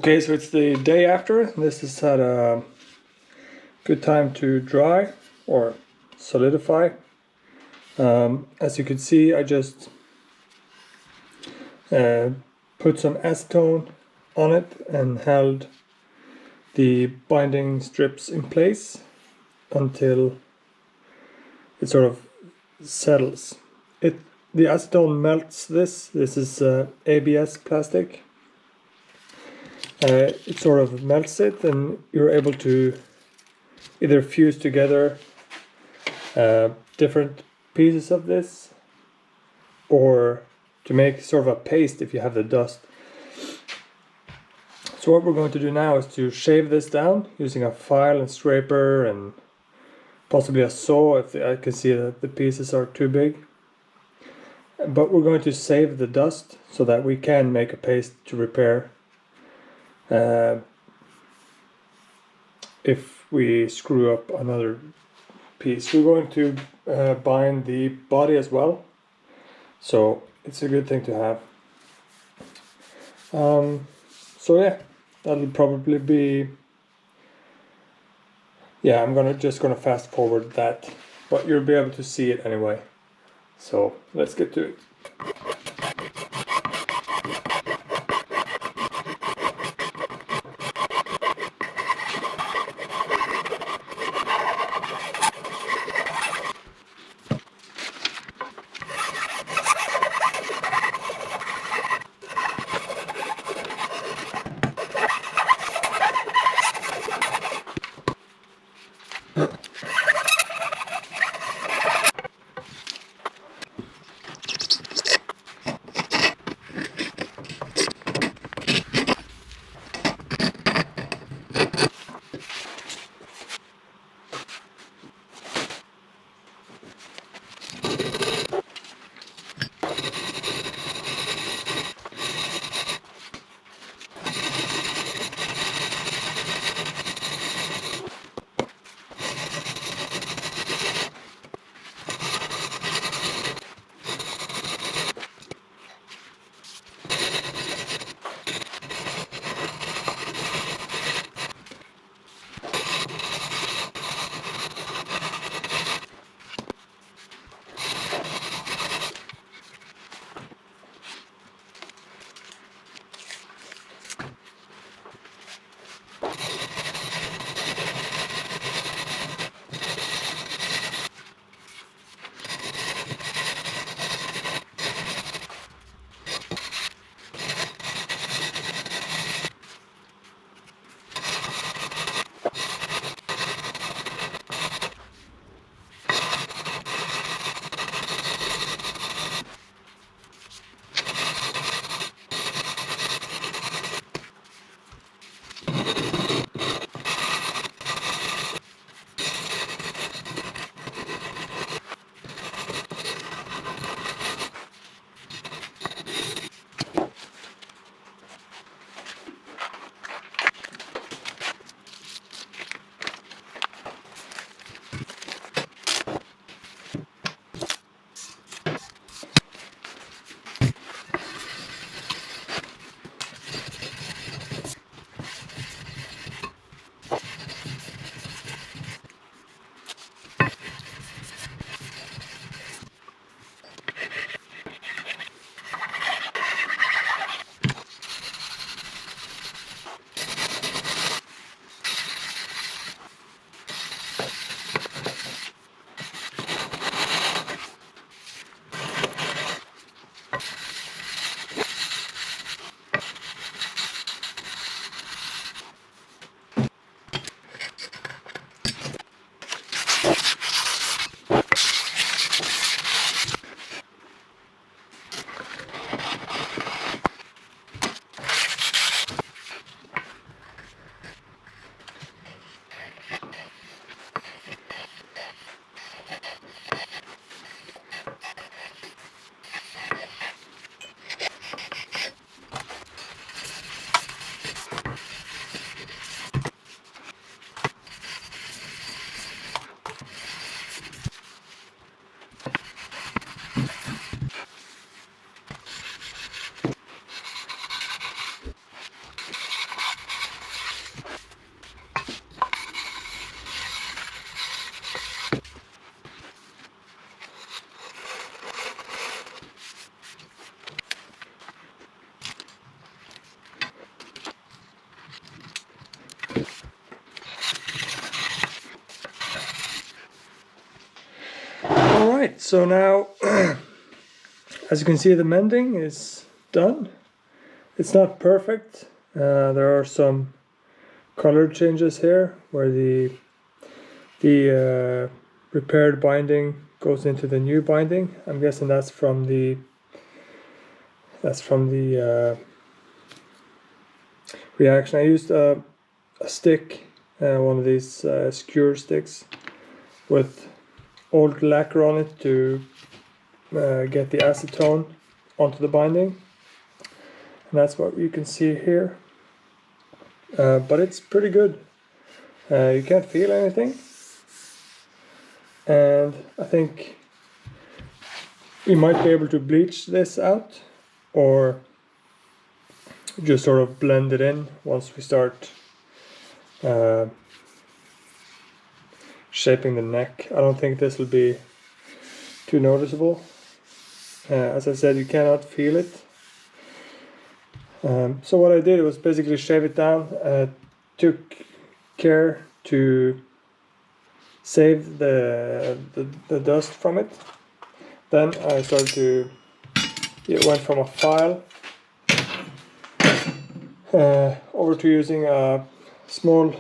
Okay, so it's the day after. This has had a good time to dry or solidify. As you can see, I just put some acetone on it and held the binding strips in place until it sort of settles. The acetone melts this. This is ABS plastic. It sort of melts it, and you're able to either fuse together different pieces of this, or to make sort of a paste if you have the dust. So what we're going to do now is to shave this down using a file and scraper and possibly a saw if I can see that the pieces are too big. But we're going to save the dust so that we can make a paste to repair if we screw up another piece. We're going to bind the body as well, so it's a good thing to have. So yeah, that'll probably be, yeah, I'm just gonna fast forward that, but you'll be able to see it anyway. So let's get to it. Alright, so now as you can see, the mending is done. It's not perfect. There are some color changes here where the repaired binding goes into the new binding. I'm guessing that's from the reaction. I used a stick, one of these skewer sticks with old lacquer on it to get the acetone onto the binding, and that's what you can see here. But it's pretty good. You can't feel anything, and I think we might be able to bleach this out or just sort of blend it in once we start shaping the neck. I don't think this will be too noticeable. As I said, you cannot feel it. So what I did was basically shave it down. Took care to save the dust from it. Then I started to, it went from a file over to using a small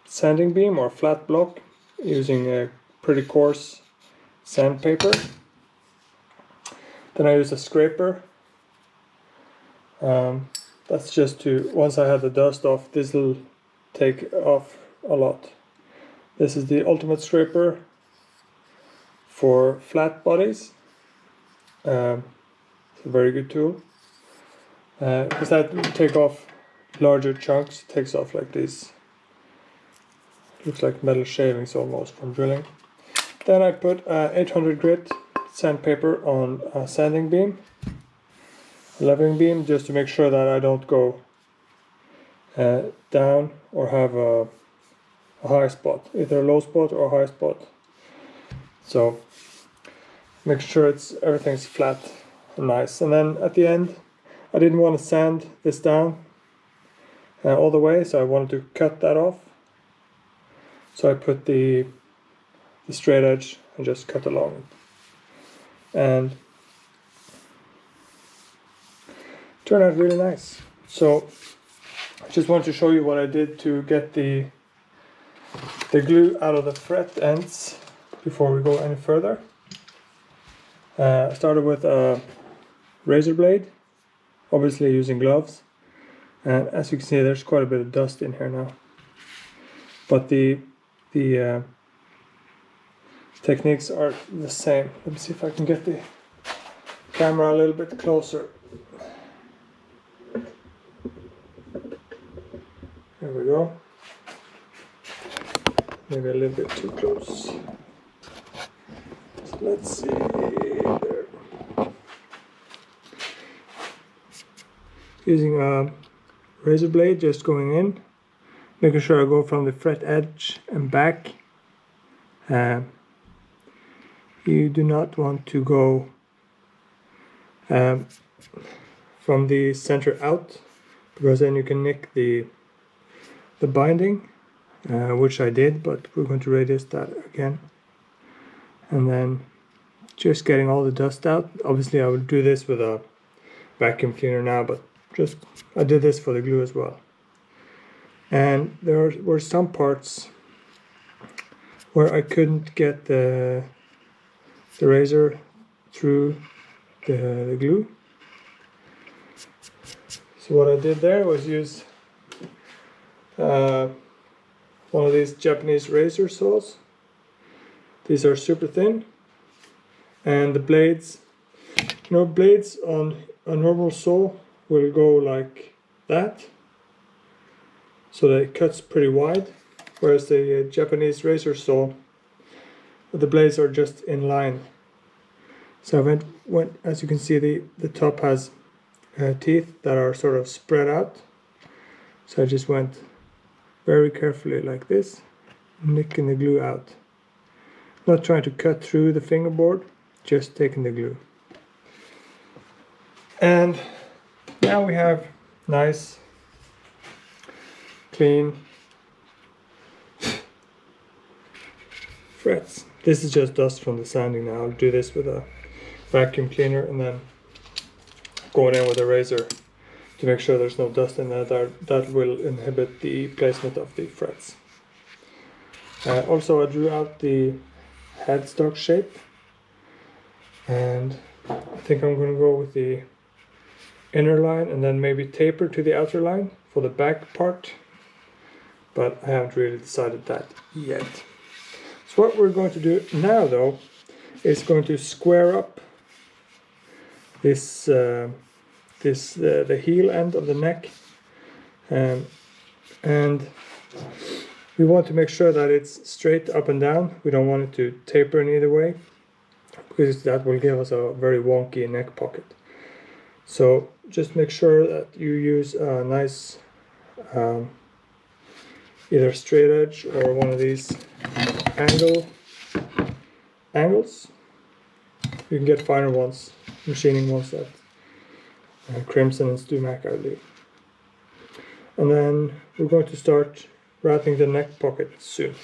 sanding beam or flat block, using a pretty coarse sandpaper. Then I used a scraper. That's just to, once I had the dust off, this will take off a lot. This is the ultimate scraper for flat bodies. It's a very good tool because that will take off larger chunks. It takes off like this. Looks like metal shavings almost from drilling. Then I put 800 grit sandpaper on a sanding beam, a leveling beam, just to make sure that I don't go down or have a high spot, either a low spot or a high spot. So make sure everything's flat and nice. And then at the end, I didn't want to sand this down all the way, so I wanted to cut that off. So I put the straight edge and just cut along it, and it turned out really nice. So I just want to show you what I did to get the glue out of the fret ends before we go any further. I started with a razor blade, obviously using gloves, and as you can see, there's quite a bit of dust in here now, but the techniques are the same. Let me see if I can get the camera a little bit closer. There we go. Maybe a little bit too close. So let's see there. Using a razor blade, just going in, making sure I go from the fret edge and back. You do not want to go from the center out, because then you can nick the binding, which I did, but we're going to radius that again. And then just getting all the dust out. Obviously I would do this with a vacuum cleaner now, but just I did this for the glue as well. And there were some parts where I couldn't get the razor through the glue. So what I did there was use one of these Japanese razor saws. These are super thin, and the blades, blades on a normal saw will go like that, so that it cuts pretty wide, whereas the Japanese razor saw, the blades are just in line. So I went, as you can see, the top has teeth that are sort of spread out. So I just went very carefully like this, nicking the glue out. Not trying to cut through the fingerboard, just taking the glue. And now we have nice, clean frets. This is just dust from the sanding now. I'll do this with a vacuum cleaner and then going in with a razor to make sure there's no dust in there. That will inhibit the placement of the frets. Also, I drew out the headstock shape, and I think I'm going to go with the inner line and then maybe taper to the outer line for the back part, but I haven't really decided that yet. So what we're going to do now though is going to square up this the heel end of the neck, and we want to make sure that it's straight up and down. We don't want it to taper in either way, because that will give us a very wonky neck pocket. So just make sure that you use a nice either straight edge or one of these angles. You can get finer ones, machining ones at Crimson and StewMac, I believe. And then we're going to start wrapping the neck pocket soon.